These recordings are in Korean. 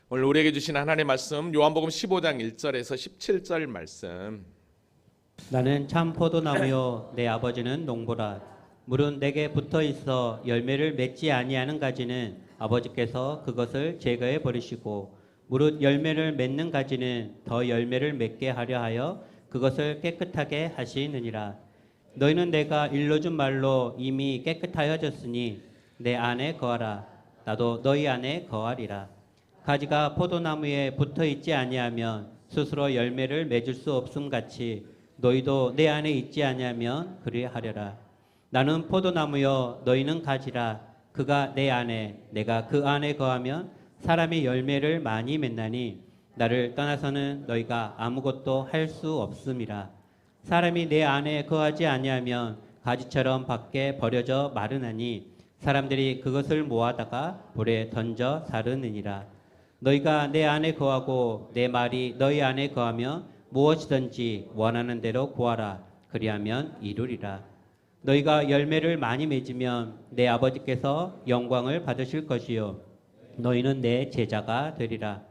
오늘 우리에게 주신 하나님의 말씀 요한복음 15장 1절에서 17절 말씀. 나는 참 포도나무요 내 아버지는 농부라. 물은 내게 붙어 있어 열매를 맺지 아니하는 가지는 아버지께서 그것을 제거해 버리시고 무릇 열매를 맺는 가지는 더 열매를 맺게 하려 하여 그것을 깨끗하게 하시느니라. 너희는 내가 일러준 말로 이미 깨끗하여졌으니 내 안에 거하라. 나도 너희 안에 거하리라. 가지가 포도나무에 붙어 있지 아니하면 스스로 열매를 맺을 수 없음 같이 너희도 내 안에 있지 아니하면 그리하려라. 나는 포도나무요 너희는 가지라. 그가 내 안에 내가 그 안에 거하면 사람이 열매를 많이 맺나니 나를 떠나서는 너희가 아무것도 할 수 없음이라. 사람이 내 안에 거하지 아니하면 가지처럼 밖에 버려져 마르나니 사람들이 그것을 모아다가 불에 던져 사르느니라. 너희가 내 안에 거하고 내 말이 너희 안에 거하면 무엇이든지 원하는 대로 구하라. 그리하면 이루리라. 너희가 열매를 많이 맺으면 내 아버지께서 영광을 받으실 것이요 너희는 내 제자가 되리라.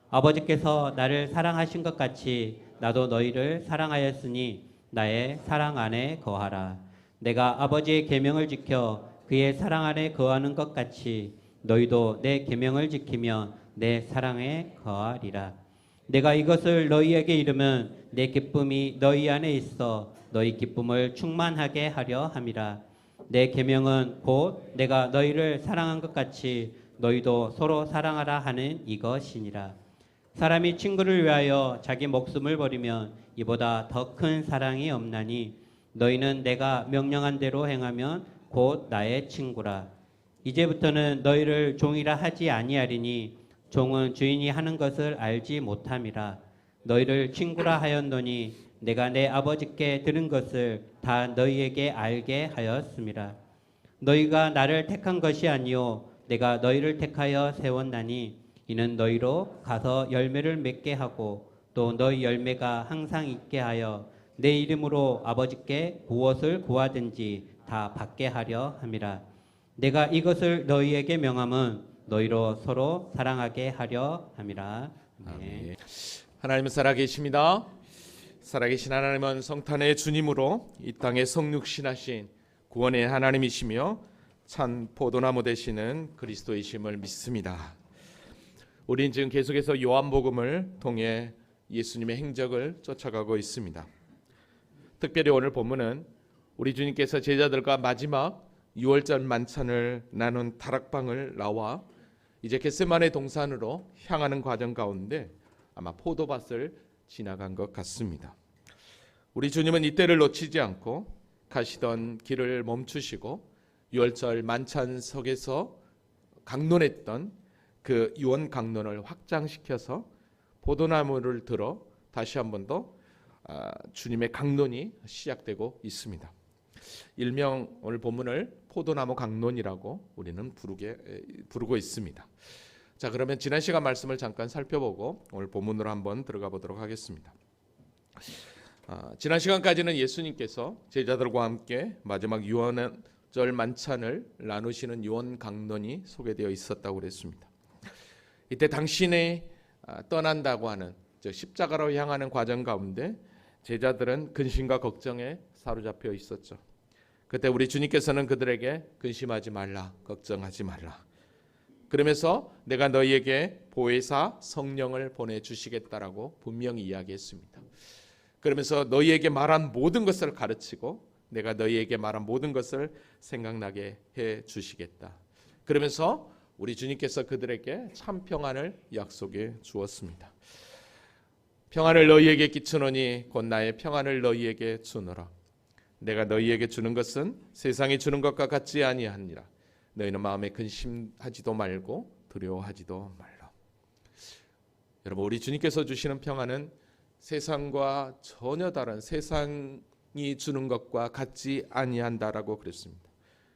아버지께서 나를 사랑하신 것 같이 나도 너희를 사랑하였으니 나의 사랑 안에 거하라. 내가 아버지의 계명을 지켜 그의 사랑 안에 거하는 것 같이 너희도 내 계명을 지키면 내 사랑에 거하리라. 내가 이것을 너희에게 이르면 내 기쁨이 너희 안에 있어 너희 기쁨을 충만하게 하려 함이라. 내 계명은 곧 내가 너희를 사랑한 것 같이 너희도 서로 사랑하라 하는 이것이니라. 사람이 친구를 위하여 자기 목숨을 버리면 이보다 더 큰 사랑이 없나니 너희는 내가 명령한 대로 행하면 곧 나의 친구라. 이제부터는 너희를 종이라 하지 아니하리니 종은 주인이 하는 것을 알지 못함이라. 너희를 친구라 하였노니 내가 내 아버지께 들은 것을 다 너희에게 알게 하였음이라. 너희가 나를 택한 것이 아니요 내가 너희를 택하여 세웠나니 이는 너희로 가서 열매를 맺게 하고 또 너희 열매가 항상 있게 하여 내 이름으로 아버지께 무엇을 구하든지 다 받게 하려 함이라. 내가 이것을 너희에게 명함은 너희로 서로 사랑하게 하려 함이라. 아멘. 하나님은 살아계십니다. 살아계신 하나님은 성탄의 주님으로 이 땅에 성육신하신 구원의 하나님이시며 참 포도나무 되시는 그리스도이심을 믿습니다. 우리는 지금 계속해서 요한복음을 통해 예수님의 행적을 쫓아가고 있습니다. 특별히 오늘 본문은 우리 주님께서 제자들과 마지막 6월절 만찬을 나눈 다락방을 나와 이제 겟세마네 동산으로 향하는 과정 가운데 아마 포도밭을 지나간 것 같습니다. 우리 주님은 이때를 놓치지 않고 가시던 길을 멈추시고 6월절 만찬석에서 강론했던 그 유언 강론을 확장시켜서 포도나무를 들어 다시 한 번 더 주님의 강론이 시작되고 있습니다. 일명 오늘 본문을 포도나무 강론이라고 우리는 부르고 있습니다. 자, 그러면 지난 시간 말씀을 잠깐 살펴보고 오늘 본문으로 한번 들어가 보도록 하겠습니다. 지난 시간까지는 예수님께서 제자들과 함께 마지막 유언절 만찬을 나누시는 유언 강론이 소개되어 있었다고 그랬습니다. 이때 당신이 떠난다고 하는 즉 십자가로 향하는 과정 가운데 제자들은 근심과 걱정에 사로잡혀 있었죠. 그때 우리 주님께서는 그들에게 근심하지 말라, 걱정하지 말라. 그러면서 내가 너희에게 보혜사 성령을 보내주시겠다라고 분명히 이야기했습니다. 그러면서 너희에게 말한 모든 것을 가르치고 내가 너희에게 말한 모든 것을 생각나게 해주시겠다. 그러면서 우리 주님께서 그들에게 참 평안을 약속해 주었습니다. 평안을 너희에게 끼치노니 곧 나의 평안을 너희에게 주노라. 내가 너희에게 주는 것은 세상이 주는 것과 같지 아니하니라. 너희는 마음에 근심하지도 말고 두려워하지도 말라. 여러분, 우리 주님께서 주시는 평안은 세상과 전혀 다른 세상이 주는 것과 같지 아니한다라고 그랬습니다.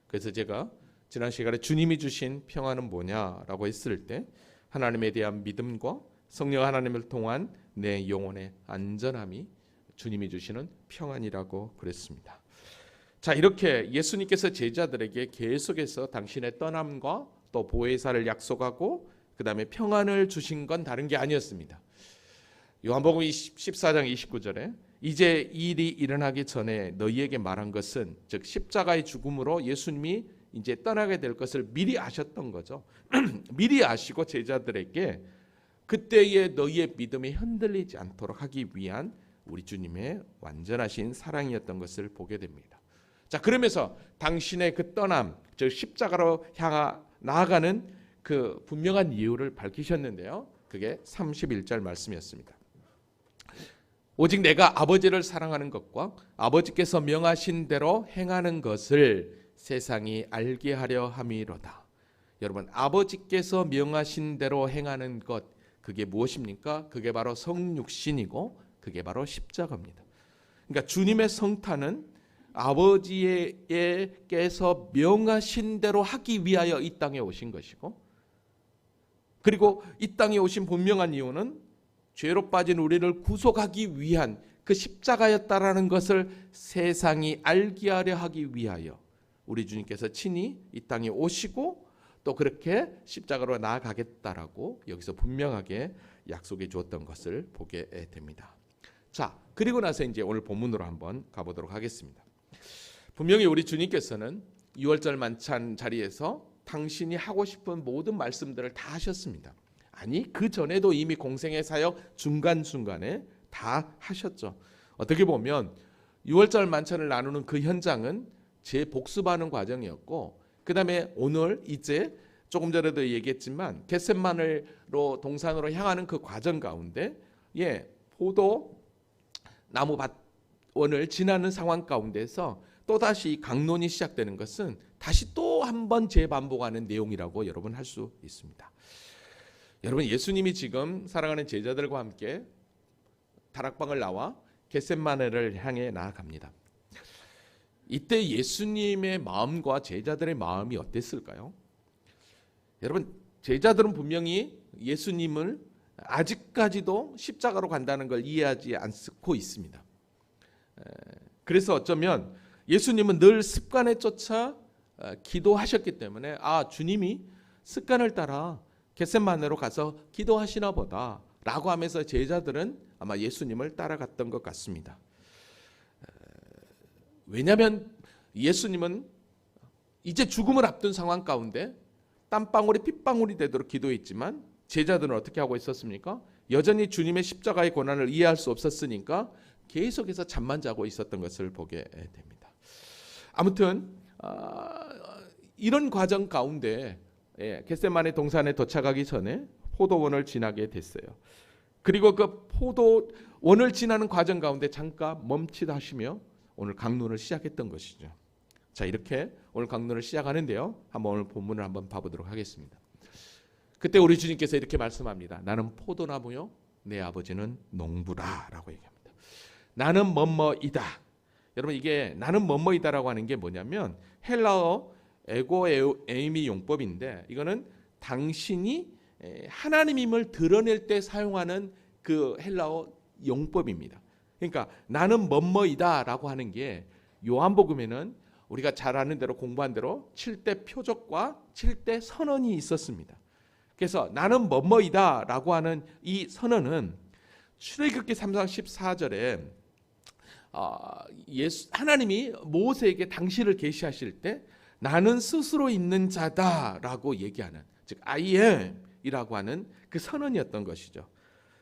그래서 제가 지난 시간에 주님이 주신 평안은 뭐냐라고 했을 때 하나님에 대한 믿음과 성령 하나님을 통한 내 영혼의 안전함이 주님이 주시는 평안이라고 그랬습니다. 자, 이렇게 예수님께서 제자들에게 계속해서 당신의 떠남과 또 보혜사를 약속하고 그 다음에 평안을 주신 건 다른 게 아니었습니다. 요한복음 14장 29절에 이제 이 일이 일어나기 전에 너희에게 말한 것은, 즉 십자가의 죽음으로 예수님이 이제 떠나게 될 것을 미리 아셨던 거죠. 미리 아시고 제자들에게 그때의 너희의 믿음이 흔들리지 않도록 하기 위한 우리 주님의 완전하신 사랑이었던 것을 보게 됩니다. 자, 그러면서 당신의 그 떠남, 즉 십자가로 향하 나아가는 그 분명한 이유를 밝히셨는데요. 그게 31절 말씀이었습니다. 오직 내가 아버지를 사랑하는 것과 아버지께서 명하신 대로 행하는 것을 세상이 알게 하려 함이로다. 여러분, 아버지께서 명하신 대로 행하는 것, 그게 무엇입니까? 그게 바로 성육신이고 그게 바로 십자가입니다. 그러니까 주님의 성탄은 아버지께서 명하신 대로 하기 위하여 이 땅에 오신 것이고, 그리고 이 땅에 오신 분명한 이유는 죄로 빠진 우리를 구속하기 위한 그 십자가였다라는 것을 세상이 알게 하려 하기 위하여 우리 주님께서 친히 이 땅에 오시고 또 그렇게 십자가로 나아가겠다라고 여기서 분명하게 약속해 주었던 것을 보게 됩니다. 자, 그리고 나서 이제 오늘 본문으로 한번 가보도록 하겠습니다. 분명히 우리 주님께서는 6월절 만찬 자리에서 당신이 하고 싶은 모든 말씀들을 다 하셨습니다. 아니, 그 전에도 이미 공생의 사역 중간중간에 다 하셨죠. 어떻게 보면 6월절 만찬을 나누는 그 현장은 재복습하는 과정이었고, 그 다음에 오늘 이제 조금 전에도 얘기했지만 겟셋마네로 동산으로 향하는 그 과정 가운데 포도 나무 밭원을 지나는 상황 가운데서 또다시 강론이 시작되는 것은 다시 또 한 번 재반복하는 내용이라고 여러분 할 수 있습니다. 여러분, 예수님이 지금 사랑하는 제자들과 함께 다락방을 나와 겟셋마네를 향해 나아갑니다. 이때 예수님의 마음과 제자들의 마음이 어땠을까요? 여러분, 제자들은 분명히 예수님을 아직까지도 십자가로 간다는 걸 이해하지 않고 있습니다. 그래서 어쩌면 예수님은 늘 습관에 쫓아 기도하셨기 때문에 주님이 습관을 따라 겟셋마네로 가서 기도하시나 보다 라고 하면서 제자들은 아마 예수님을 따라갔던 것 같습니다. 왜냐하면 예수님은 이제 죽음을 앞둔 상황 가운데 땀방울이 핏방울이 되도록 기도했지만 제자들은 어떻게 하고 있었습니까? 여전히 주님의 십자가의 고난을 이해할 수 없었으니까 계속해서 잠만 자고 있었던 것을 보게 됩니다. 아무튼 이런 과정 가운데 겟셋마네 동산에 도착하기 전에 포도원을 지나게 됐어요. 그리고 그 포도원을 지나는 과정 가운데 잠깐 멈칫하시며 오늘 강론을 시작했던 것이죠. 자, 이렇게 오늘 강론을 시작하는데요. 한번 오늘 본문을 한번 봐보도록 하겠습니다. 그때 우리 주님께서 이렇게 말씀합니다. 나는 포도나무요, 내 아버지는 농부라라고 얘기합니다. 나는 뭐뭐이다. 여러분, 이게 나는 뭐뭐이다라고 하는 게 뭐냐면 헬라어 에고 에이미 용법인데, 이거는 당신이 하나님임을 드러낼 때 사용하는 그 헬라어 용법입니다. 그러니까 나는 뭐뭐이다라고 하는 게 요한복음에는 우리가 잘 아는 대로 공부한 대로 7대 표적과 7대 선언이 있었습니다. 그래서 나는 뭐뭐이다라고 하는 이 선언은 출애굽기 3장 14절에 하나님이 모세에게 당신을 계시하실 때 나는 스스로 있는 자다라고 얘기하는, 즉 I am이라고 하는 그 선언이었던 것이죠.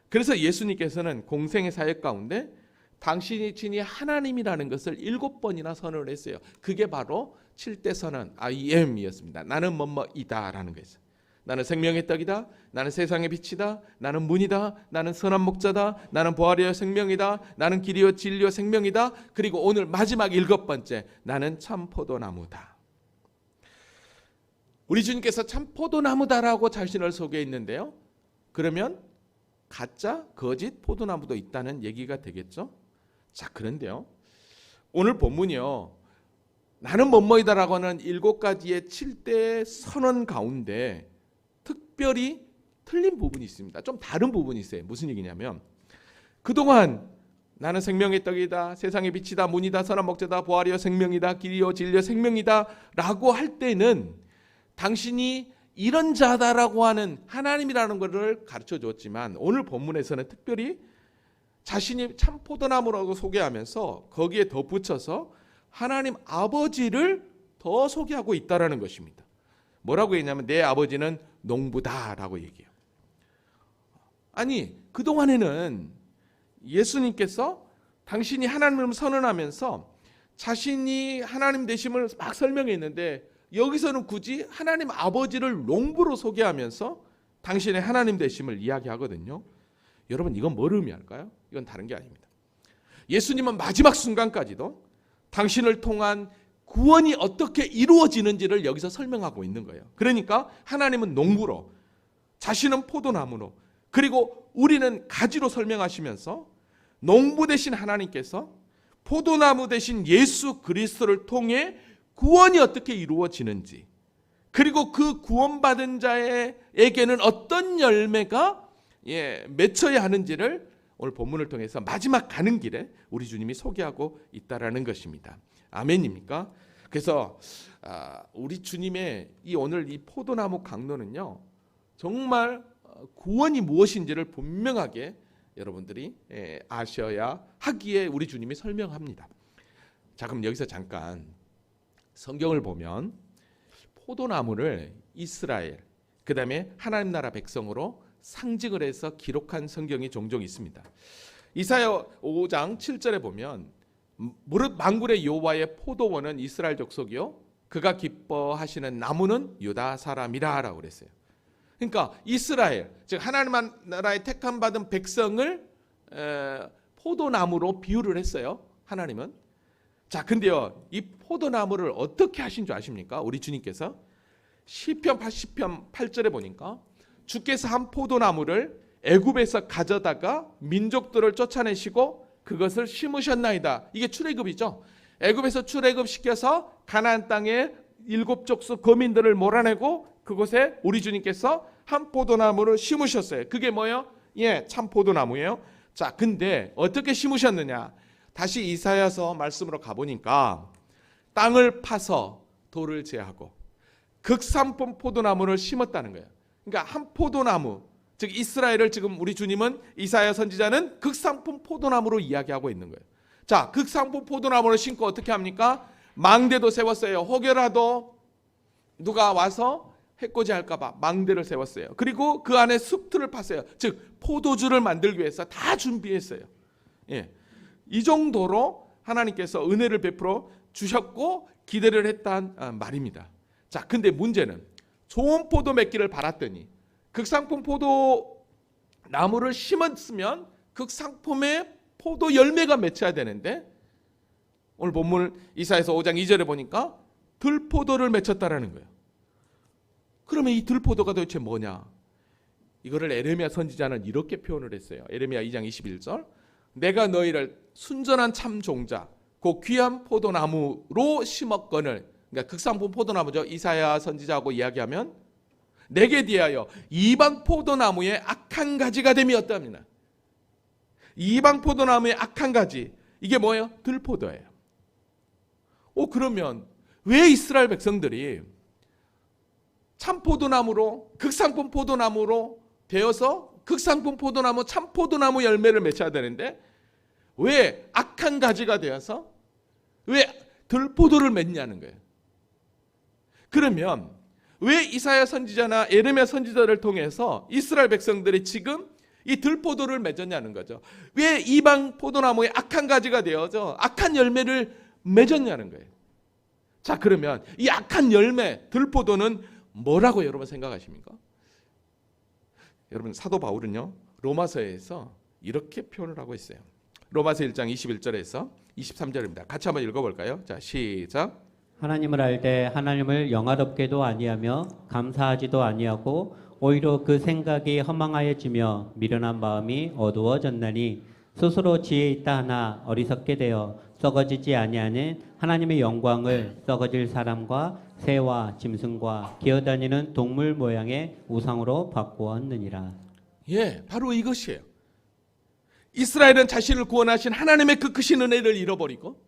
그래서 예수님께서는 공생의 사역 가운데 당신이 친히 하나님이라는 것을 7번이나 선언을 했어요. 그게 바로 7대 선언 I am이었습니다. 나는 뭐뭐이다라는 거였어요. 나는 생명의 떡이다. 나는 세상의 빛이다. 나는 문이다. 나는 선한 목자다. 나는 부활이요 생명이다. 나는 길이요 진리요 생명이다. 그리고 오늘 마지막 7번째, 나는 참 포도나무다. 우리 주님께서 참 포도나무다라고 자신을 소개했는데요. 그러면 가짜, 거짓 포도나무도 있다는 얘기가 되겠죠. 자, 그런데요, 오늘 본문이요, 나는 뭐뭐이다라고 하는 7가지의 7대 선언 가운데 특별히 틀린 부분이 있습니다. 좀 다른 부분이 있어요. 무슨 얘기냐면, 그동안 나는 생명의 떡이다, 세상의 빛이다, 문이다, 선한 목자다, 부활이요 생명이다, 길이요 진리요 생명이다 라고 할 때는 당신이 이런 자다라고 하는 하나님이라는 것을 가르쳐 주었지만 오늘 본문에서는 특별히 자신이 참 포도나무라고 소개하면서 거기에 덧붙여서 하나님 아버지를 더 소개하고 있다라는 것입니다. 뭐라고 했냐면 내 아버지는 농부다라고 얘기해요. 아니 그동안에는 예수님께서 당신이 하나님을 선언하면서 자신이 하나님 되심을 막 설명했는데 여기서는 굳이 하나님 아버지를 농부로 소개하면서 당신의 하나님 되심을 이야기하거든요. 여러분 이건 뭘 의미할까요? 이건 다른 게 아닙니다. 예수님은 마지막 순간까지도 당신을 통한 구원이 어떻게 이루어지는지를 여기서 설명하고 있는 거예요. 그러니까 하나님은 농부로, 자신은 포도나무로, 그리고 우리는 가지로 설명하시면서 농부 되신 하나님께서 포도나무 되신 예수 그리스도를 통해 구원이 어떻게 이루어지는지, 그리고 그 구원받은 자에게는 어떤 열매가 맺혀야 하는지를 오늘 본문을 통해서 마지막 가는 길에 우리 주님이 소개하고 있다라는 것입니다. 아멘입니까? 그래서 우리 주님의 오늘 이 포도나무 강론은요, 정말 구원이 무엇인지를 분명하게 여러분들이 아셔야 하기에 우리 주님이 설명합니다. 자, 그럼 여기서 잠깐 성경을 보면 포도나무를 이스라엘, 그 다음에 하나님 나라 백성으로 상징을 해서 기록한 성경이 종종 있습니다. 이사야 5장 7절에 보면 무릇 만군의 여호와의 포도원은 이스라엘 족속이요 그가 기뻐하시는 나무는 유다 사람이라라고 그랬어요. 그러니까 이스라엘, 즉 하나님 나라의 택함 받은 백성을 포도나무로 비유를 했어요. 하나님은. 자, 근데요, 이 포도나무를 어떻게 하신 줄 아십니까? 우리 주님께서 시편 80편 8절에 보니까 주께서 한 포도나무를 애굽에서 가져다가 민족들을 쫓아내시고 그것을 심으셨나이다. 이게 출애굽이죠. 애굽에서 출애굽시켜서 가나안 땅에 일곱 족속 거민들을 몰아내고 그곳에 우리 주님께서 한 포도나무를 심으셨어요. 그게 뭐예요? 참 포도나무예요. 자, 근데 어떻게 심으셨느냐? 다시 이사야서 말씀으로 가보니까 땅을 파서 돌을 제하고 극산품 포도나무를 심었다는 거예요. 그러니까 한 포도나무, 즉 이스라엘을 지금 우리 주님은 이사야 선지자는 극산품 포도나무로 이야기하고 있는 거예요. 자, 극산품 포도나무를 심고 어떻게 합니까? 망대도 세웠어요. 혹여라도 누가 와서 해코지 할까봐 망대를 세웠어요. 그리고 그 안에 숲틀을 팠어요. 즉 포도주를 만들기 위해서 다 준비했어요. 이 정도로 하나님께서 은혜를 베풀어 주셨고 기대를 했단 말입니다. 자, 근데 문제는 좋은 포도 맺기를 바랐더니 극상품 포도 나무를 심었으면 극상품의 포도 열매가 맺혀야 되는데 오늘 본문 이사야서 5장 2절에 보니까 들포도를 맺혔다라는 거예요. 그러면 이 들포도가 도대체 뭐냐? 이거를 에레미야 선지자는 이렇게 표현을 했어요. 에레미야 2장 21절. 내가 너희를 순전한 참 종자 그 귀한 포도나무로 심었거늘, 그러니까 극상품 포도나무죠. 이사야 선지자하고 이야기하면 내게 대하여 이방 포도나무의 악한 가지가 됨이 어떠합니까? 이방 포도나무의 악한 가지, 이게 뭐예요? 들포도예요. 그러면 왜 이스라엘 백성들이 참 포도나무로, 극상품 포도나무로 되어서 극상품 포도나무, 참 포도나무 열매를 맺혀야 되는데 왜 악한 가지가 되어서 왜 들포도를 맺냐는 거예요. 그러면 왜 이사야 선지자나 에레미야 선지자를 통해서 이스라엘 백성들이 지금 이 들포도를 맺었냐는 거죠. 왜 이방 포도나무의 악한 가지가 되어서 악한 열매를 맺었냐는 거예요. 자, 그러면 이 악한 열매, 들포도는 뭐라고 여러분 생각하십니까? 여러분 사도 바울은요 로마서에서 이렇게 표현을 하고 있어요. 로마서 1장 21절에서 23절입니다. 같이 한번 읽어볼까요? 자, 시작. 하나님을 알되 하나님을 영화롭게도 아니하며 감사하지도 아니하고 오히려 그 생각이 허망하여지며 미련한 마음이 어두워졌나니 스스로 지혜 있다 하나 어리석게 되어 썩어지지 아니하는 하나님의 영광을 썩어질 사람과 새와 짐승과 기어다니는 동물 모양의 우상으로 바꾸었느니라. 바로 이것이에요. 이스라엘은 자신을 구원하신 하나님의 그 크신 은혜를 잃어버리고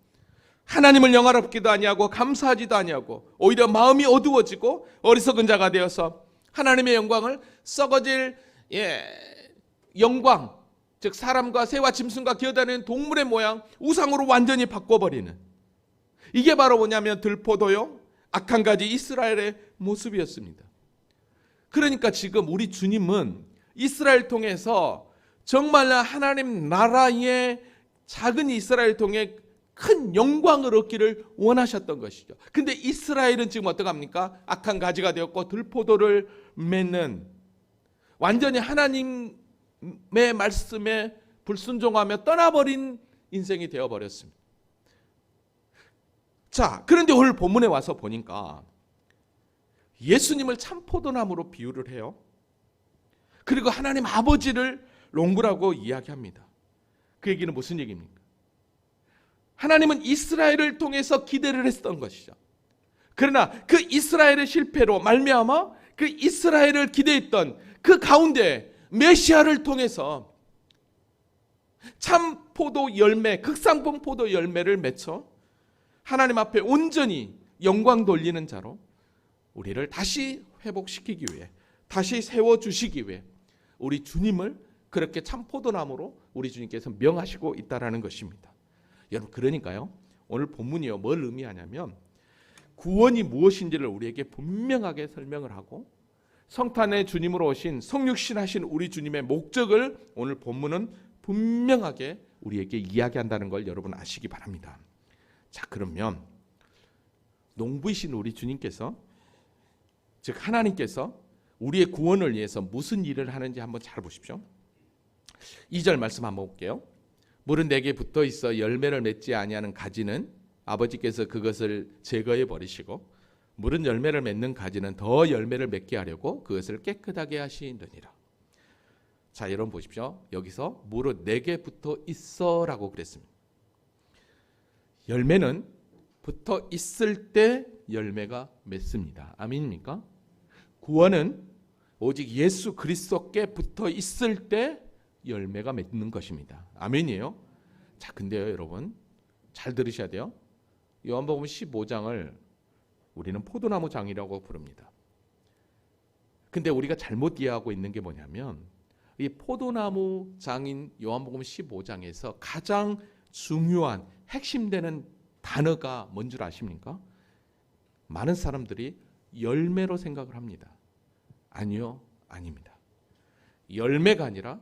하나님을 영화롭기도 아니하고 감사하지도 아니하고 오히려 마음이 어두워지고 어리석은 자가 되어서 하나님의 영광을 썩어질 영광, 즉 사람과 새와 짐승과 기어다니는 동물의 모양, 우상으로 완전히 바꿔버리는, 이게 바로 뭐냐면 들포도요, 악한 가지 이스라엘의 모습이었습니다. 그러니까 지금 우리 주님은 이스라엘 통해서 정말 하나님 나라의 작은 이스라엘 통해 큰 영광을 얻기를 원하셨던 것이죠. 근데 이스라엘은 지금 어떡합니까? 악한 가지가 되었고 들포도를 맺는, 완전히 하나님의 말씀에 불순종하며 떠나버린 인생이 되어버렸습니다. 자, 그런데 오늘 본문에 와서 보니까 예수님을 참 포도나무로 비유를 해요. 그리고 하나님 아버지를 농부라고 이야기합니다. 그 얘기는 무슨 얘기입니까? 하나님은 이스라엘을 통해서 기대를 했던 것이죠. 그러나 그 이스라엘의 실패로 말미암아 그 이스라엘을 기대했던 그 가운데 메시아를 통해서 참 포도 열매, 극상품 포도 열매를 맺어 하나님 앞에 온전히 영광 돌리는 자로 우리를 다시 회복시키기 위해, 다시 세워주시기 위해 우리 주님을 그렇게 참 포도나무로 우리 주님께서 명하시고 있다라는 것입니다. 여러분, 그러니까요, 오늘 본문이요, 뭘 의미하냐면 구원이 무엇인지를 우리에게 분명하게 설명을 하고 성탄의 주님으로 오신 성육신하신 우리 주님의 목적을 오늘 본문은 분명하게 우리에게 이야기한다는 걸 여러분 아시기 바랍니다. 자, 그러면 농부이신 우리 주님께서, 즉 하나님께서 우리의 구원을 위해서 무슨 일을 하는지 한번 잘 보십시오. 2절 말씀 한번 볼게요. 물은 내게 붙어 있어 열매를 맺지 아니하는 가지는 아버지께서 그것을 제거해 버리시고 물은 열매를 맺는 가지는 더 열매를 맺게 하려고 그것을 깨끗하게 하시느니라. 자, 여러분 보십시오. 여기서 물은 내게 붙어 있어라고 그랬습니다. 열매는 붙어 있을 때 열매가 맺습니다. 아멘입니까? 구원은 오직 예수 그리스도께 붙어 있을 때 열매가 맺는 것입니다. 아멘이에요. 자, 근데요, 여러분 잘 들으셔야 돼요. 요한복음 15장을 우리는 포도나무 장이라고 부릅니다. 근데 우리가 잘못 이해하고 있는 게 뭐냐면 이 포도나무 장인 요한복음 15장에서 가장 중요한 핵심되는 단어가 뭔 줄 아십니까? 많은 사람들이 열매로 생각을 합니다. 아니요, 아닙니다. 열매가 아니라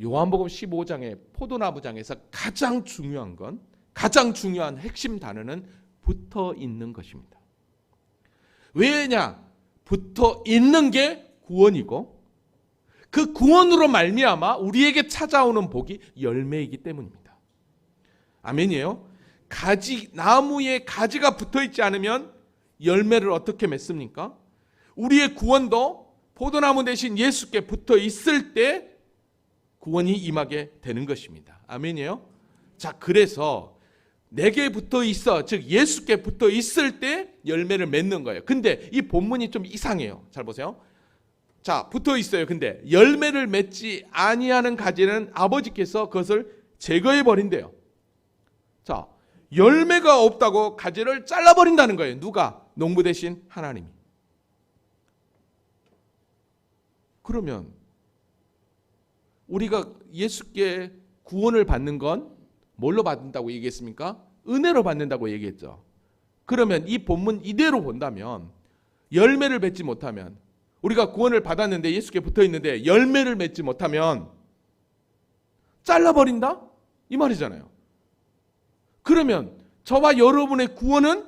요한복음 15장의 포도나무장에서 가장 중요한 건, 가장 중요한 핵심 단어는 붙어 있는 것입니다. 왜냐? 붙어 있는 게 구원이고 그 구원으로 말미암아 우리에게 찾아오는 복이 열매이기 때문입니다. 아멘이에요. 나무에 가지가 붙어 있지 않으면 열매를 어떻게 맺습니까? 우리의 구원도 포도나무 대신 예수께 붙어 있을 때 구원이 임하게 되는 것입니다. 아멘이에요. 자, 그래서 내게 붙어 있어, 즉 예수께 붙어 있을 때 열매를 맺는 거예요. 근데 이 본문이 좀 이상해요. 잘 보세요. 자, 붙어 있어요. 근데 열매를 맺지 아니하는 가지는 아버지께서 그것을 제거해 버린대요. 자, 열매가 없다고 가지를 잘라 버린다는 거예요. 누가? 농부 대신 하나님이. 그러면 우리가 예수께 구원을 받는 건 뭘로 받는다고 얘기했습니까? 은혜로 받는다고 얘기했죠. 그러면 이 본문 이대로 본다면 열매를 맺지 못하면, 우리가 구원을 받았는데 예수께 붙어 있는데 열매를 맺지 못하면 잘라버린다? 이 말이잖아요. 그러면 저와 여러분의 구원은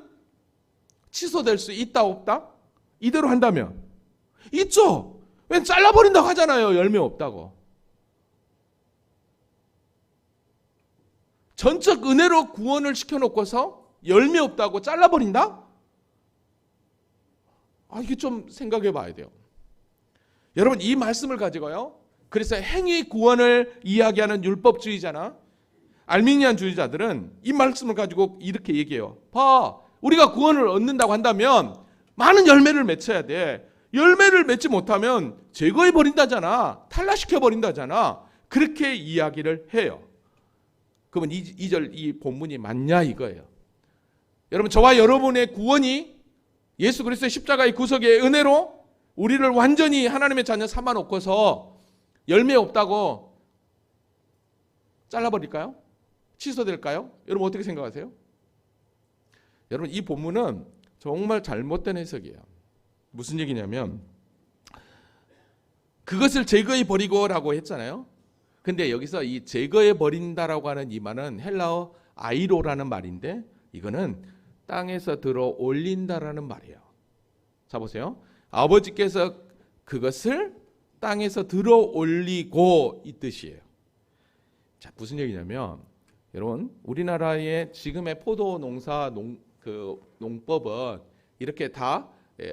취소될 수 있다 없다? 이대로 한다면 있죠. 왜 잘라버린다고 하잖아요. 열매 없다고. 전적 은혜로 구원을 시켜놓고서 열매 없다고 잘라버린다? 이게 좀 생각해 봐야 돼요. 여러분, 이 말씀을 가지고요, 그래서 행위 구원을 이야기하는 율법주의자나 알미니안주의자들은 이 말씀을 가지고 이렇게 얘기해요. 봐, 우리가 구원을 얻는다고 한다면 많은 열매를 맺어야 돼. 열매를 맺지 못하면 제거해 버린다잖아. 탈락시켜 버린다잖아. 그렇게 이야기를 해요. 그러면 2절 이 본문이 맞냐 이거예요. 여러분, 저와 여러분의 구원이 예수 그리스도의 십자가의 구속의 은혜로 우리를 완전히 하나님의 자녀 삼아 놓고서 열매 없다고 잘라버릴까요? 취소될까요? 여러분 어떻게 생각하세요? 여러분 이 본문은 정말 잘못된 해석이에요. 무슨 얘기냐면 그것을 제거해 버리고라고 했잖아요. 근데 여기서 이 제거해 버린다라고 하는 이 말은 헬라어 아이로라는 말인데 이거는 땅에서 들어 올린다라는 말이에요. 자 보세요. 아버지께서 그것을 땅에서 들어 올리고 이 뜻이에요. 자 무슨 얘기냐면 여러분 우리나라의 지금의 포도 농사 농법은 이렇게 다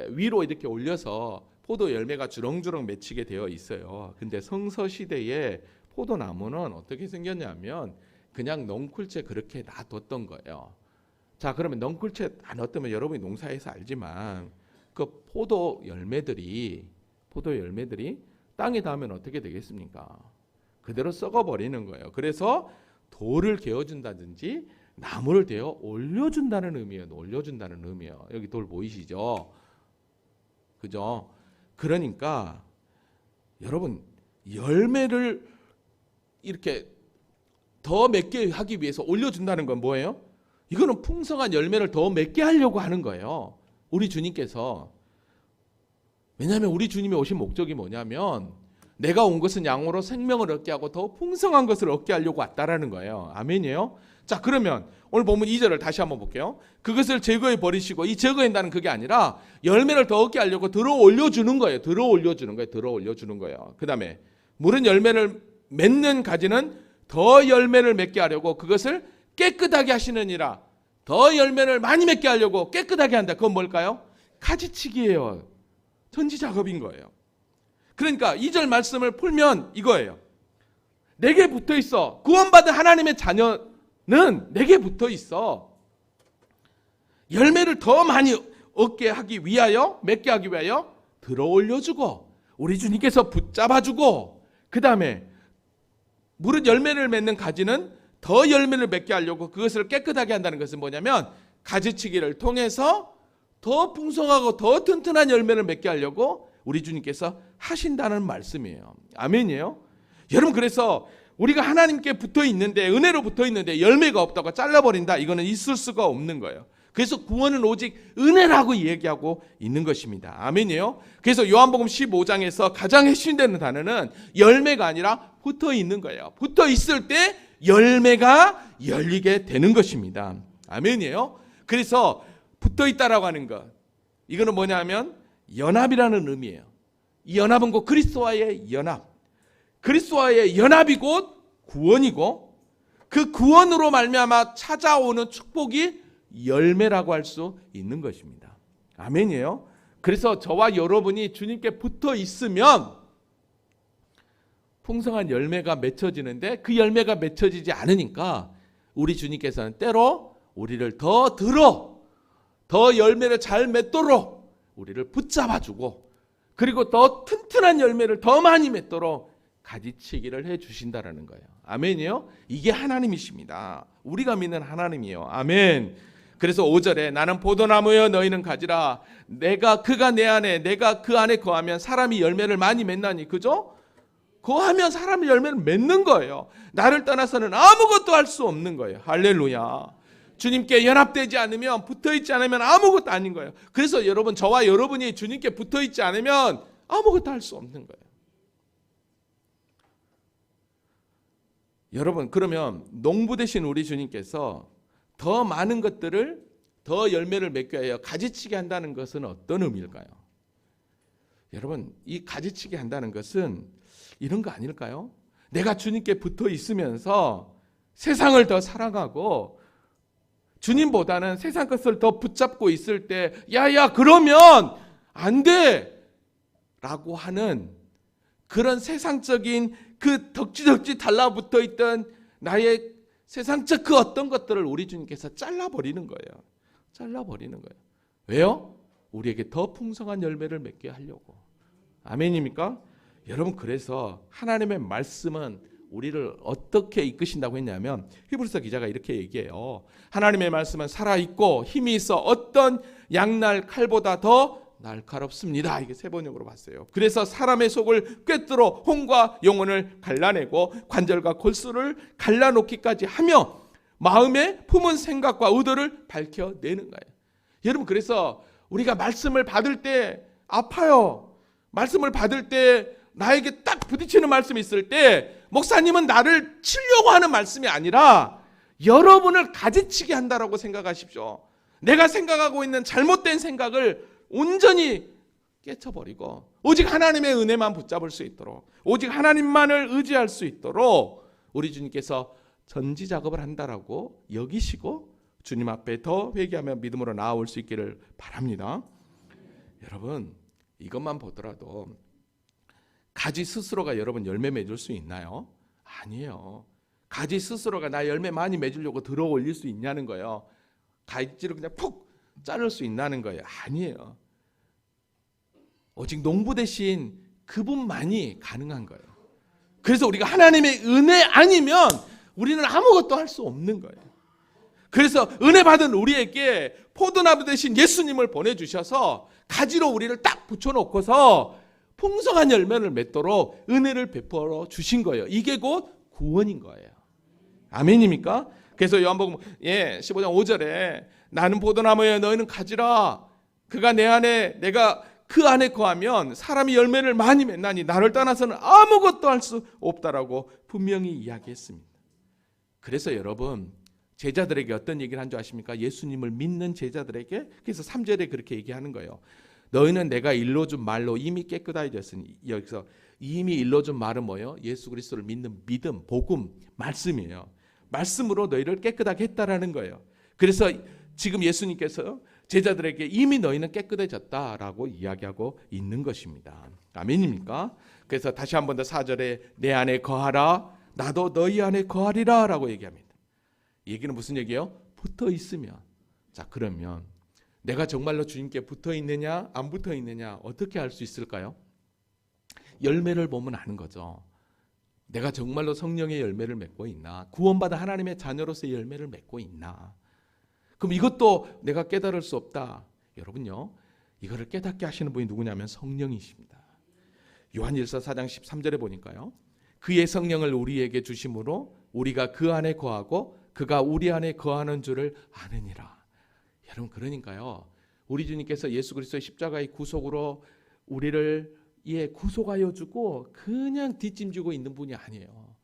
위로 이렇게 올려서 포도 열매가 주렁주렁 맺히게 되어 있어요. 근데 성서 시대에 포도나무는 어떻게 생겼냐면 그냥 넝쿨째 그렇게 놔뒀던 거예요. 자 그러면 넝쿨째 안 놔두면 여러분이 농사에서 알지만 그 포도 열매들이 땅에 닿으면 어떻게 되겠습니까? 그대로 썩어버리는 거예요. 그래서 돌을 개어준다든지 나무를 대어 올려준다는 의미예요. 올려준다는 의미예요. 여기 돌 보이시죠? 그죠? 그러니까 여러분 열매를 이렇게 더 맺게 하기 위해서 올려준다는 건 뭐예요? 이거는 풍성한 열매를 더 맺게 하려고 하는 거예요. 우리 주님께서. 왜냐하면 우리 주님이 오신 목적이 뭐냐면 내가 온 것은 양으로 생명을 얻게 하고 더 풍성한 것을 얻게 하려고 왔다라는 거예요. 아멘이에요. 자 그러면 오늘 보면 2절을 다시 한번 볼게요. 그것을 제거해 버리시고 이 제거한다는 그게 아니라 열매를 더 얻게 하려고 들어 올려주는 거예요. 들어 올려주는 거예요. 그 다음에 물은 열매를 맺는 가지는 더 열매를 맺게 하려고 그것을 깨끗하게 하시느니라. 더 열매를 많이 맺게 하려고 깨끗하게 한다. 그건 뭘까요? 가지치기예요. 전지작업인 거예요. 그러니까 2절 말씀을 풀면 이거예요. 내게 붙어 있어. 구원받은 하나님의 자녀는 내게 붙어 있어. 열매를 더 많이 얻게 하기 위하여, 맺게 하기 위하여 들어 올려주고 우리 주님께서 붙잡아주고 그 다음에 무릇 열매를 맺는 가지는 더 열매를 맺게 하려고 그것을 깨끗하게 한다는 것은 뭐냐면 가지치기를 통해서 더 풍성하고 더 튼튼한 열매를 맺게 하려고 우리 주님께서 하신다는 말씀이에요. 아멘이에요. 여러분 그래서 우리가 하나님께 붙어 있는데 은혜로 붙어 있는데 열매가 없다고 잘라버린다. 이거는 있을 수가 없는 거예요. 그래서 구원은 오직 은혜라고 얘기하고 있는 것입니다. 아멘이에요. 그래서 요한복음 15장에서 가장 핵심되는 단어는 열매가 아니라 붙어 있는 거예요. 붙어 있을 때 열매가 열리게 되는 것입니다. 아멘이에요. 그래서 붙어 있다라고 하는 것 이거는 뭐냐면 연합이라는 의미예요. 이 연합은 곧 그리스도와의 연합. 그리스도와의 연합이 곧 구원이고 그 구원으로 말미암아 찾아오는 축복이 열매라고 할 수 있는 것입니다. 아멘이에요. 그래서 저와 여러분이 주님께 붙어 있으면 풍성한 열매가 맺혀지는데 그 열매가 맺혀지지 않으니까 우리 주님께서는 때로 우리를 더 열매를 잘 맺도록 우리를 붙잡아주고 그리고 더 튼튼한 열매를 더 많이 맺도록 가지치기를 해주신다라는 거예요. 아멘이요. 이게 하나님이십니다. 우리가 믿는 하나님이에요. 아멘. 그래서 5절에 나는 포도나무여 너희는 가지라. 그가 내 안에 내가 그 안에 거하면 사람이 열매를 많이 맺나니. 그죠? 거하면 사람이 열매를 맺는 거예요. 나를 떠나서는 아무것도 할 수 없는 거예요. 할렐루야. 주님께 연합되지 않으면 붙어있지 않으면 아무것도 아닌 거예요. 그래서 여러분 저와 여러분이 주님께 붙어있지 않으면 아무것도 할 수 없는 거예요. 여러분 그러면 농부 되신 우리 주님께서 더 많은 것들을 더 열매를 맺게 하여 가지치게 한다는 것은 어떤 의미일까요? 여러분 이 가지치게 한다는 것은 이런 거 아닐까요? 내가 주님께 붙어 있으면서 세상을 더 사랑하고 주님보다는 세상 것을 더 붙잡고 있을 때 야야 그러면 안 돼 라고 하는 그런 세상적인 그 덕지덕지 달라붙어 있던 나의 세상적 그 어떤 것들을 우리 주님께서 잘라버리는 거예요. 잘라버리는 거예요. 왜요? 우리에게 더 풍성한 열매를 맺게 하려고. 아멘입니까? 여러분 그래서 하나님의 말씀은 우리를 어떻게 이끄신다고 했냐면 히브리서 기자가 이렇게 얘기해요. 하나님의 말씀은 살아있고 힘이 있어 어떤 양날 칼보다 더 날카롭습니다. 이게 세 번역으로 봤어요. 그래서 사람의 속을 꿰뚫어 혼과 영혼을 갈라내고 관절과 골수를 갈라놓기까지 하며 마음에 품은 생각과 의도를 밝혀내는 거예요. 여러분, 그래서 우리가 말씀을 받을 때 아파요. 말씀을 받을 때 나에게 딱 부딪히는 말씀이 있을 때 목사님은 나를 치려고 하는 말씀이 아니라 여러분을 가지치게 한다라고 생각하십시오. 내가 생각하고 있는 잘못된 생각을 온전히 깨쳐버리고 오직 하나님의 은혜만 붙잡을 수 있도록, 오직 하나님만을 의지할 수 있도록 우리 주님께서 전지 작업을 한다라고 여기시고 주님 앞에 더 회개하며 믿음으로 나아올 수 있기를 바랍니다. 여러분, 이것만 보더라도 가지 스스로가 여러분 열매 맺을 수 있나요? 아니에요. 가지 스스로가 나 열매 많이 맺으려고 들어 올릴 수 있냐는 거예요. 가지를 그냥 푹 자를 수 있냐는 거예요. 아니에요. 오직 농부 대신 그분만이 가능한 거예요. 그래서 우리가 하나님의 은혜 아니면 우리는 아무것도 할 수 없는 거예요. 그래서 은혜 받은 우리에게 포도나무 대신 예수님을 보내주셔서 가지로 우리를 딱 붙여놓고서 풍성한 열매를 맺도록 은혜를 베풀어 주신 거예요. 이게 곧 구원인 거예요. 아멘입니까? 그래서 요한복음 15장 5절에 나는 포도나무에 너희는 가지라. 그가 내 안에 내가 그 안에 거하면 사람이 열매를 많이 맺나니 나를 떠나서는 아무것도 할 수 없다라고 분명히 이야기했습니다. 그래서 여러분, 제자들에게 어떤 얘기를 한 줄 아십니까? 예수님을 믿는 제자들에게. 그래서 3절에 그렇게 얘기하는 거예요. 너희는 내가 일러준 말로 이미 깨끗해졌으니. 여기서 이미 일러준 말은 뭐예요? 예수 그리스도를 믿는 믿음, 복음, 말씀이에요. 말씀으로 너희를 깨끗하게 했다라는 거예요. 그래서 지금 예수님께서 제자들에게 이미 너희는 깨끗해졌다라고 이야기하고 있는 것입니다. 아멘입니까? 그래서 다시 한 번 더 4절에 내 안에 거하라 나도 너희 안에 거하리라 라고 얘기합니다. 이 얘기는 무슨 얘기예요? 붙어 있으면. 자, 그러면 내가 정말로 주님께 붙어 있느냐 안 붙어 있느냐 어떻게 알 수 있을까요? 열매를 보면 아는 거죠. 내가 정말로 성령의 열매를 맺고 있나, 구원받아 하나님의 자녀로서의 열매를 맺고 있나. 그럼 이것도 내가 깨달을 수 없다. 여러분요, 이거를 깨닫게 하시는 분이 누구냐면 성령이십니다. 요한일서 4장 13절에 보니까요, 그의 성령을 우리에게 주심으로 우리가 그 안에 거하고 그가 우리 안에 거하는 줄을 아느니라. 여러분, 그러니까요, 우리 주님께서 예수 그리스도의 십자가의 구속으로 우리를 구속하여 주고 그냥 뒷짐지고 있는 분이 아니에요.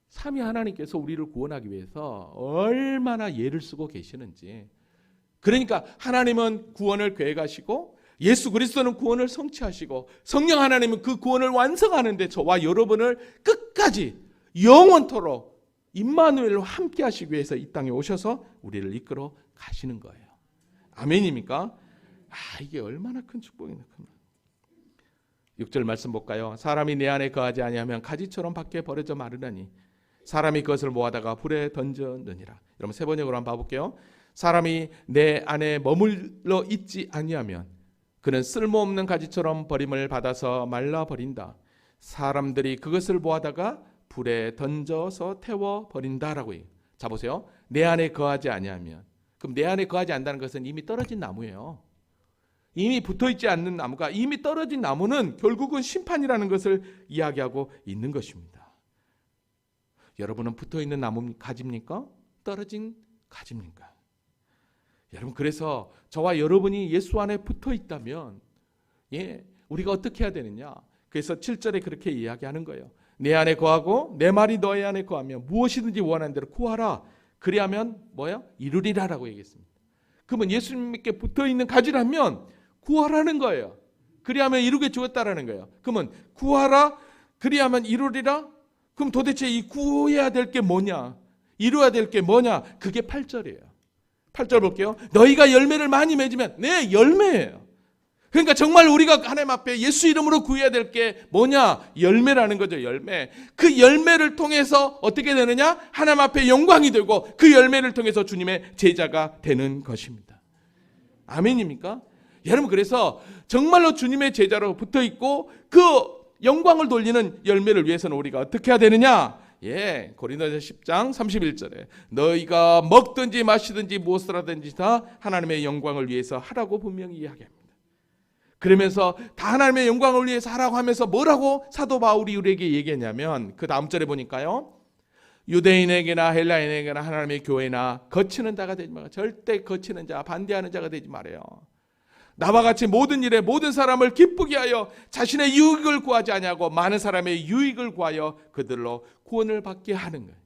삼위 하나님께서 우리를 구원하기 위해서 얼마나 예를 쓰고 계시는지. 그러니까 하나님은 구원을 계획하시고 예수 그리스도는 구원을 성취하시고 성령 하나님은 그 구원을 완성하는데 저와 여러분을 끝까지 영원토록 임마누엘로 함께 하시기 위해서 이 땅에 오셔서 우리를 이끌어 가시는 거예요. 아멘입니까? 이게 얼마나 큰 축복이냐. 6절 말씀 볼까요? 사람이 내 안에 거하지 아니하면 가지처럼 밖에 버려져 마르나니 사람이 그것을 모아다가 불에 던져느니라. 여러분, 세 번역으로 한번 봐볼게요. 사람이 내 안에 머물러 있지 아니하면 그는 쓸모없는 가지처럼 버림을 받아서 말라버린다. 사람들이 그것을 모아다가 불에 던져서 태워버린다라고 해요. 자, 보세요. 내 안에 거하지 아니하면, 그럼 내 안에 거하지 않는다는 것은 이미 떨어진 나무예요. 이미 붙어있지 않는 나무가, 이미 떨어진 나무는 결국은 심판이라는 것을 이야기하고 있는 것입니다. 여러분은 붙어있는 나무 가지입니까? 떨어진 가지입니까? 여러분, 그래서 저와 여러분이 예수 안에 붙어있다면 우리가 어떻게 해야 되느냐? 그래서 7절에 그렇게 이야기하는 거예요. 내 안에 거하고 내 말이 너의 안에 거하면 무엇이든지 원하는 대로 구하라. 그리하면 뭐야? 이루리라라고 얘기했습니다. 그러면 예수님께 붙어있는 가지라면 구하라는 거예요. 그리하면 이루게 주었다라는 거예요. 그러면 구하라, 그리하면 이루리라. 그럼 도대체 이 구해야 될 게 뭐냐? 이루어야 될 게 뭐냐? 그게 8절이에요. 8절 볼게요. 너희가 열매를 많이 맺으면 열매예요. 그러니까 정말 우리가 하나님 앞에 예수 이름으로 구해야 될 게 뭐냐? 열매라는 거죠. 열매. 그 열매를 통해서 어떻게 되느냐? 하나님 앞에 영광이 되고 그 열매를 통해서 주님의 제자가 되는 것입니다. 아멘입니까? 여러분, 그래서 정말로 주님의 제자로 붙어 있고 그 영광을 돌리는 열매를 위해서는 우리가 어떻게 해야 되느냐? 고린도전서 10장 31절에 너희가 먹든지 마시든지 무엇을 하든지 다 하나님의 영광을 위해서 하라고 분명히 이야기합니다. 그러면서 다 하나님의 영광을 위해서 하라고 하면서 뭐라고 사도 바울이 우리에게 얘기했냐면 그 다음 절에 보니까요. 유대인에게나 헬라인에게나 하나님의 교회나 거치는 자가 되지 말아요. 절대 거치는 자, 반대하는 자가 되지 말아요. 나와 같이 모든 일에 모든 사람을 기쁘게 하여 자신의 유익을 구하지 아니하고 많은 사람의 유익을 구하여 그들로 구원을 받게 하는 거예요.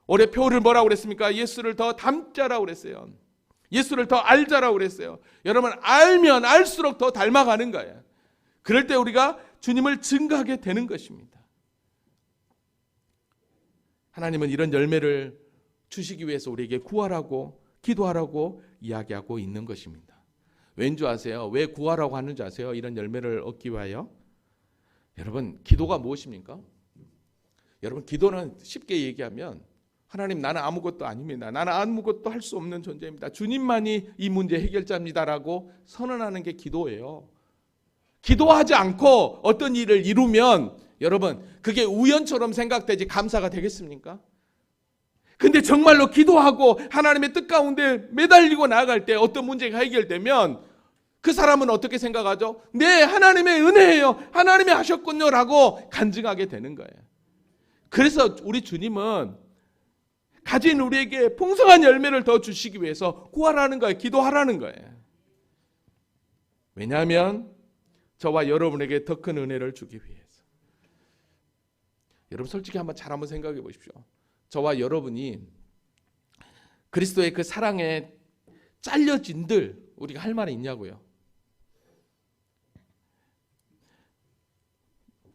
올해 표를 뭐라고 그랬습니까? 예수를 더 닮자라고 그랬어요. 예수를 더 알자라고 그랬어요. 여러분, 알면 알수록 더 닮아가는 거예요. 그럴 때 우리가 주님을 증거하게 되는 것입니다. 하나님은 이런 열매를 주시기 위해서 우리에게 구하라고 기도하라고 이야기하고 있는 것입니다. 왠 줄 아세요? 왜 구하라고 하는지 아세요? 이런 열매를 얻기 위하여. 여러분, 기도가 무엇입니까? 여러분, 기도는 쉽게 얘기하면 하나님, 나는 아무것도 아닙니다. 나는 아무것도 할 수 없는 존재입니다. 주님만이 이 문제 해결자입니다라고 선언하는 게 기도예요. 기도하지 않고 어떤 일을 이루면 여러분, 그게 우연처럼 생각되지 감사가 되겠습니까? 근데 정말로 기도하고 하나님의 뜻 가운데 매달리고 나아갈 때 어떤 문제가 해결되면 그 사람은 어떻게 생각하죠? 네, 하나님의 은혜예요. 하나님이 하셨군요 라고 간증하게 되는 거예요. 그래서 우리 주님은 가진 우리에게 풍성한 열매를 더 주시기 위해서 구하라는 거예요. 기도하라는 거예요. 왜냐하면 저와 여러분에게 더 큰 은혜를 주기 위해서. 여러분, 솔직히 한번 생각해 보십시오. 저와 여러분이 그리스도의 그 사랑에 잘려진들 우리가 할 말이 있냐고요.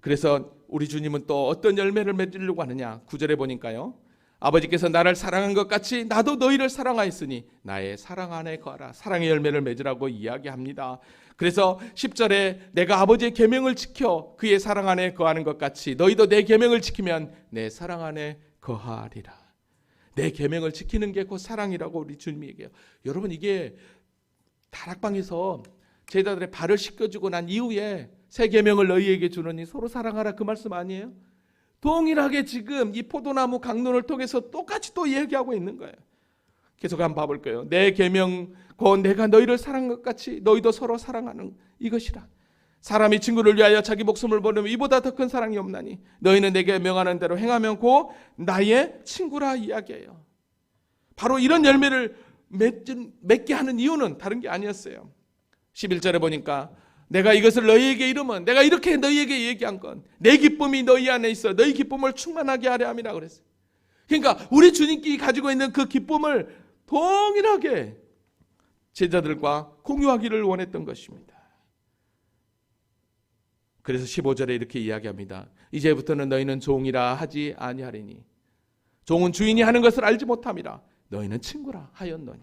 그래서 우리 주님은 또 어떤 열매를 맺으려고 하느냐. 9절에 보니까요. 아버지께서 나를 사랑한 것 같이 나도 너희를 사랑하였으니 나의 사랑 안에 거하라. 사랑의 열매를 맺으라고 이야기합니다. 그래서 10절에 내가 아버지의 계명을 지켜 그의 사랑 안에 거하는 것 같이 너희도 내 계명을 지키면 내 사랑 안에 거하리라. 내 계명을 지키는 게 곧 사랑이라고 우리 주님이 얘기해요. 여러분, 이게 다락방에서 제자들의 발을 씻겨주고 난 이후에 새 계명을 너희에게 주노니 서로 사랑하라, 그 말씀 아니에요? 동일하게 지금 이 포도나무 강론을 통해서 똑같이 또 얘기하고 있는 거예요. 계속 한번 봐볼까요? 내 계명 곧 내가 너희를 사랑한 것 같이 너희도 서로 사랑하는 이것이라. 사람이 친구를 위하여 자기 목숨을 버리면 이보다 더 큰 사랑이 없나니 너희는 내게 명하는 대로 행하면 곧 나의 친구라 이야기해요. 바로 이런 열매를 맺게 하는 이유는 다른 게 아니었어요. 11절에 보니까 내가 이것을 너희에게 이르면 내가 이렇게 너희에게 얘기한 건 내 기쁨이 너희 안에 있어 너희 기쁨을 충만하게 하려 함이라 그랬어요. 그러니까 우리 주님께 가지고 있는 그 기쁨을 동일하게 제자들과 공유하기를 원했던 것입니다. 그래서 15절에 이렇게 이야기합니다. 이제부터는 너희는 종이라 하지 아니하리니 종은 주인이 하는 것을 알지 못함이라. 너희는 친구라 하였노니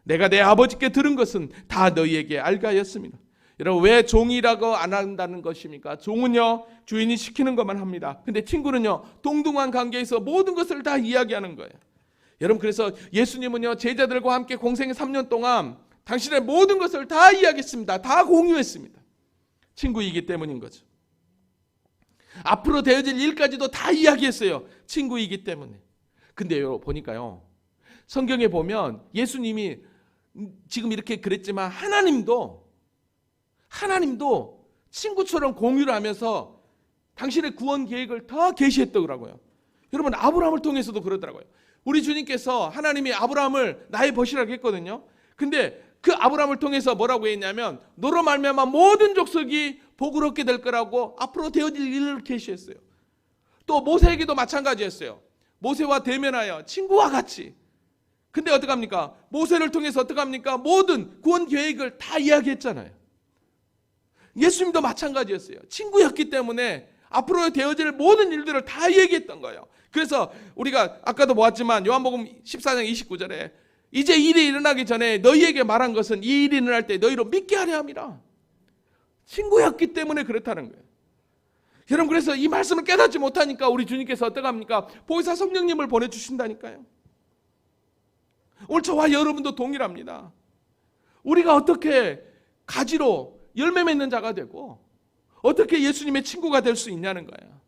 내가 내 아버지께 들은 것은 다 너희에게 알게 하였습니다. 여러분, 왜 종이라고 안 한다는 것입니까? 종은요 주인이 시키는 것만 합니다. 근데 친구는요 동등한 관계에서 모든 것을 다 이야기하는 거예요. 여러분, 그래서 예수님은요 제자들과 함께 공생의 3년 동안 당신의 모든 것을 다 이야기했습니다. 다 공유했습니다. 친구이기 때문인 거죠. 앞으로 되어질 일까지도 다 이야기했어요. 친구이기 때문에. 근데요 보니까요 성경에 보면 예수님이 지금 이렇게 그랬지만 하나님도 친구처럼 공유를 하면서 당신의 구원 계획을 더 계시했더라고요. 여러분, 아브라함을 통해서도 그러더라고요. 우리 주님께서 하나님이 아브라함을 나의 벗이라고 했거든요. 근데 그 아브라함을 통해서 뭐라고 했냐면 너로 말미암아 모든 족속이 복을 얻게 될 거라고 앞으로 되어질 일을 계시했어요. 또 모세에게도 마찬가지였어요. 모세와 대면하여 친구와 같이. 근데 어떡합니까? 모세를 통해서 어떡합니까? 모든 구원 계획을 다 이야기했잖아요. 예수님도 마찬가지였어요. 친구였기 때문에 앞으로 되어질 모든 일들을 다 얘기했던 거예요. 그래서 우리가 아까도 보았지만 요한복음 14장 29절에 이제 일이 일어나기 전에 너희에게 말한 것은 이 일이 일어날 때 너희로 믿게 하려 함이라. 친구였기 때문에 그렇다는 거예요. 여러분, 그래서 이 말씀을 깨닫지 못하니까 우리 주님께서 어떡합니까? 보혜사 성령님을 보내주신다니까요. 오늘 저와 여러분도 동일합니다. 우리가 어떻게 가지로 열매 맺는 자가 되고 어떻게 예수님의 친구가 될 수 있냐는 거예요.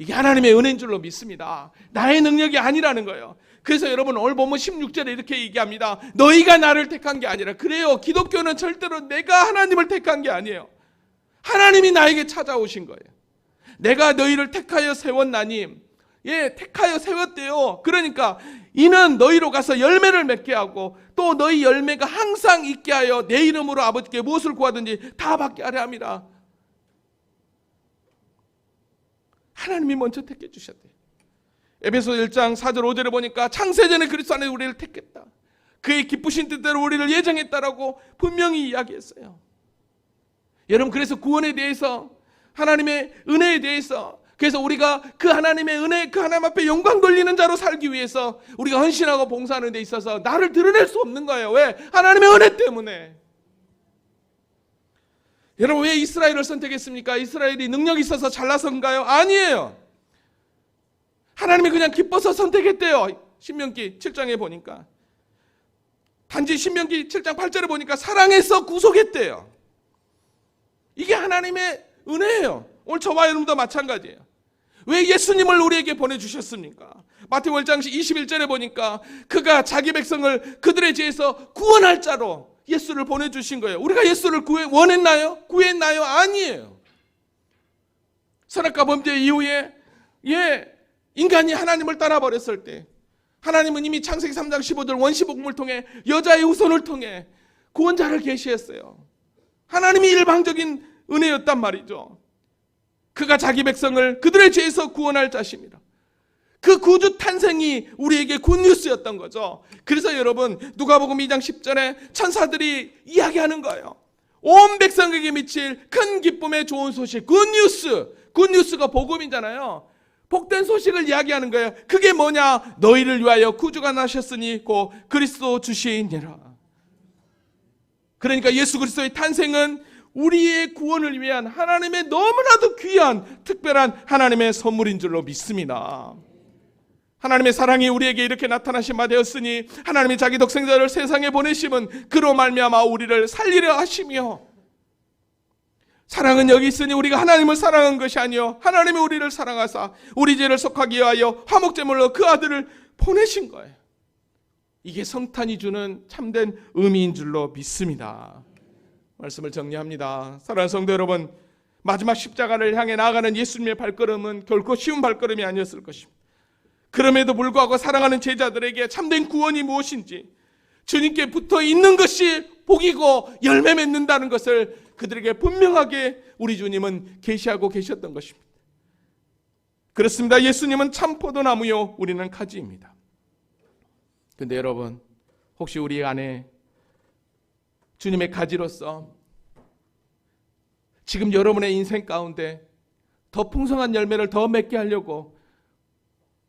이게 하나님의 은혜인 줄로 믿습니다. 나의 능력이 아니라는 거예요. 그래서 여러분 오늘 본문 16절에 이렇게 얘기합니다. 너희가 나를 택한 게 아니라. 그래요. 기독교는 절대로 내가 하나님을 택한 게 아니에요. 하나님이 나에게 찾아오신 거예요. 내가 너희를 택하여 세웠나니, 예, 택하여 세웠대요. 그러니까 이는 너희로 가서 열매를 맺게 하고 또 너희 열매가 항상 있게 하여 내 이름으로 아버지께 무엇을 구하든지 다 받게 하려 함이라. 하나님이 먼저 택해 주셨대요. 에베소 1장 4절 5절에 보니까 창세전에 그리스도 안에 우리를 택했다. 그의 기쁘신 뜻대로 우리를 예정했다라고 분명히 이야기했어요. 여러분, 그래서 구원에 대해서, 하나님의 은혜에 대해서, 그래서 우리가 그 하나님의 은혜, 그 하나님 앞에 영광 돌리는 자로 살기 위해서 우리가 헌신하고 봉사하는 데 있어서 나를 드러낼 수 없는 거예요. 왜? 하나님의 은혜 때문에. 여러분, 왜 이스라엘을 선택했습니까? 이스라엘이 능력이 있어서 잘나서인가요? 아니에요. 하나님이 그냥 기뻐서 선택했대요. 신명기 7장에 보니까. 단지 신명기 7장 8절에 보니까 사랑해서 구속했대요. 이게 하나님의 은혜예요. 오늘 저와 여러분도 마찬가지예요. 왜 예수님을 우리에게 보내주셨습니까? 마태복음 1장 21절에 보니까 그가 자기 백성을 그들의 죄에서 구원할 자로 예수를 보내주신 거예요. 우리가 예수를 원했나요? 구했나요? 아니에요. 선악과 범죄 이후에 인간이 하나님을 따라버렸을 때 하나님은 이미 창세기 3장 15절 원시복음을 통해 여자의 후손을 통해 구원자를 계시했어요. 하나님이 일방적인 은혜였단 말이죠. 그가 자기 백성을 그들의 죄에서 구원할 자십니다. 그 구주 탄생이 우리에게 굿뉴스였던 거죠. 그래서 여러분, 누가복음 2장 10절에 천사들이 이야기하는 거예요. 온 백성에게 미칠 큰 기쁨의 좋은 소식, 굿뉴스. 굿뉴스가 복음이잖아요. 복된 소식을 이야기하는 거예요. 그게 뭐냐? 너희를 위하여 구주가 나셨으니 곧 그리스도 주시니라. 그러니까 예수 그리스도의 탄생은 우리의 구원을 위한 하나님의 너무나도 귀한 특별한 하나님의 선물인 줄로 믿습니다. 하나님의 사랑이 우리에게 이렇게 나타나신 바 되었으니 하나님이 자기 독생자를 세상에 보내심은 그로 말미암아 우리를 살리려 하시며, 사랑은 여기 있으니 우리가 하나님을 사랑한 것이 아니요 하나님이 우리를 사랑하사 우리 죄를 속하기 위하여 화목제물로 그 아들을 보내신 거예요. 이게 성탄이 주는 참된 의미인 줄로 믿습니다. 말씀을 정리합니다. 사랑하는 성도 여러분, 마지막 십자가를 향해 나아가는 예수님의 발걸음은 결코 쉬운 발걸음이 아니었을 것입니다. 그럼에도 불구하고 사랑하는 제자들에게 참된 구원이 무엇인지, 주님께 붙어 있는 것이 복이고 열매 맺는다는 것을 그들에게 분명하게 우리 주님은 계시하고 계셨던 것입니다. 그렇습니다. 예수님은 참 포도나무요, 우리는 가지입니다. 근데 여러분, 혹시 우리 안에 주님의 가지로서 지금 여러분의 인생 가운데 더 풍성한 열매를 더 맺게 하려고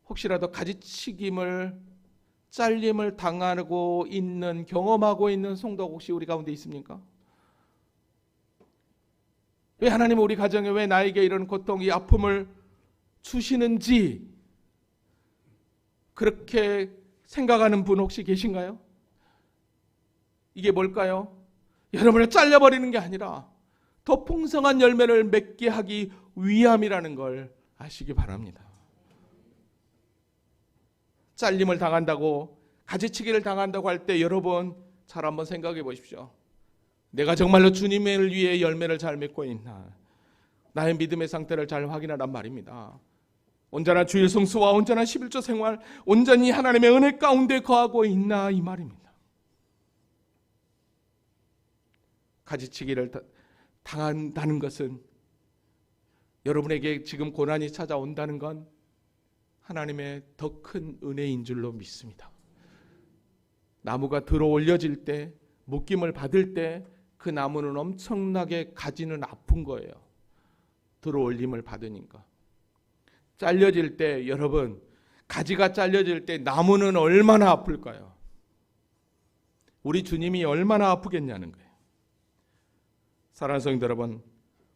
혹시라도 가지치김을, 잘림을 당하고 있는, 경험하고 있는 성도 혹시 우리 가운데 있습니까? 왜 하나님은 우리 가정에 왜 나에게 이런 고통, 이 아픔을 주시는지 그렇게 생각하는 분 혹시 계신가요? 이게 뭘까요? 여러분을 잘려버리는 게 아니라 더 풍성한 열매를 맺게 하기 위함이라는 걸 아시기 바랍니다. 잘림을 당한다고, 가지치기를 당한다고 할 때 여러분 잘 한번 생각해 보십시오. 내가 정말로 주님을 위해 열매를 잘 맺고 있나, 나의 믿음의 상태를 잘 확인하란 말입니다. 온전한 주일 성수와 온전한 11조 생활, 온전히 하나님의 은혜 가운데 거하고 있나, 이 말입니다. 가지치기를 당한다는 것은, 여러분에게 지금 고난이 찾아온다는 건 하나님의 더 큰 은혜인 줄로 믿습니다. 나무가 들어 올려질 때, 묶임을 받을 때 그 나무는 엄청나게 가지는 아픈 거예요. 들어 올림을 받으니까. 잘려질 때, 여러분, 가지가 잘려질 때 나무는 얼마나 아플까요? 우리 주님이 얼마나 아프겠냐는 거예요. 사랑하는 성도 여러분,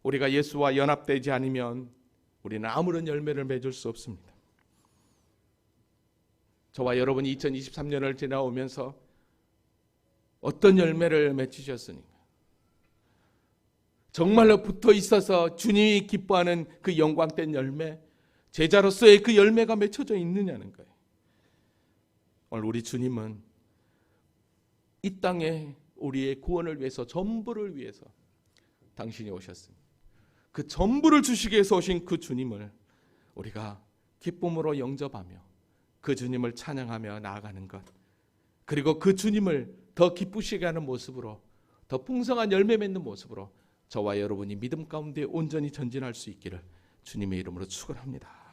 우리가 예수와 연합되지 않으면 우리는 아무런 열매를 맺을 수 없습니다. 저와 여러분이 2023년을 지나오면서 어떤 열매를 맺으셨습니까? 정말로 붙어 있어서 주님이 기뻐하는 그 영광된 열매, 제자로서의 그 열매가 맺혀져 있느냐는 거예요. 오늘 우리 주님은 이 땅에 우리의 구원을 위해서, 전부를 위해서 당신이 오셨습니다. 그 전부를 주시기 위해서 오신 그 주님을 우리가 기쁨으로 영접하며 그 주님을 찬양하며 나아가는 것, 그리고 그 주님을 더 기쁘시게 하는 모습으로, 더 풍성한 열매 맺는 모습으로 저와 여러분이 믿음 가운데 온전히 전진할 수 있기를 주님의 이름으로 축원합니다.